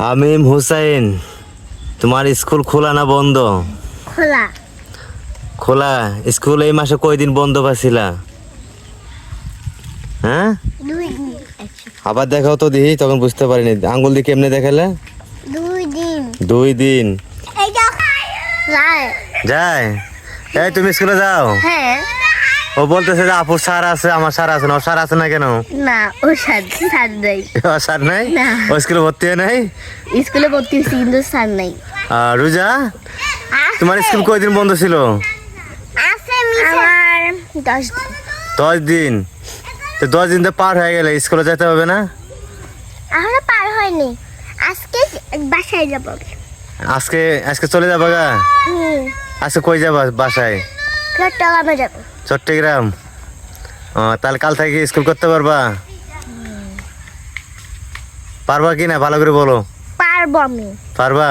হামিম হুসাইন, তোমার স্কুল খোলা না বন্ধ? খোলা। খোলা। স্কুল এই মাসে কয়দিন বন্ধ পাইছিলা? হ্যাঁ, 2 দিন। আবার দেখাও তো দেখি, তখন বুঝতে পারিনি। আঙ্গুল দিয়ে কেমনে দেখালে? 2 দিন। 2 দিন এই যাও। যায়। যায়। এই তুমি স্কুলে যাও? হ্যাঁ। ও বলতেছে যে আপুর স্যার আছে, আমার স্যার আছে না। ওর স্যার আছে না কেন? না, ও স্যার নাই। ওর স্যার নাই? না। ও স্কুলে ভর্তি হয় নাই? স্কুলে ভর্তি হয়েছি কিন্তু স্যার নাই। রুজা, তোমার স্কুল কয়দিন বন্ধ ছিল? আছে আমার 10 দিন। 10 দিন। তো 10 দিন তো পার হয়ে গেলে স্কুলে যেতে হবে না? এখনো পার হয়নি। আজকে বাসায় যাব। আজকে আজকে চলে যাবা গা? আজকে কই যাবা বাসায়? চট্টগ্রামে যাব। চট্টগ্রাম। তাহলে কাল থেকে স্কুল করতে পারবা? পারবা কি না ভালো করে বলো। পারবো আমি। পারবা?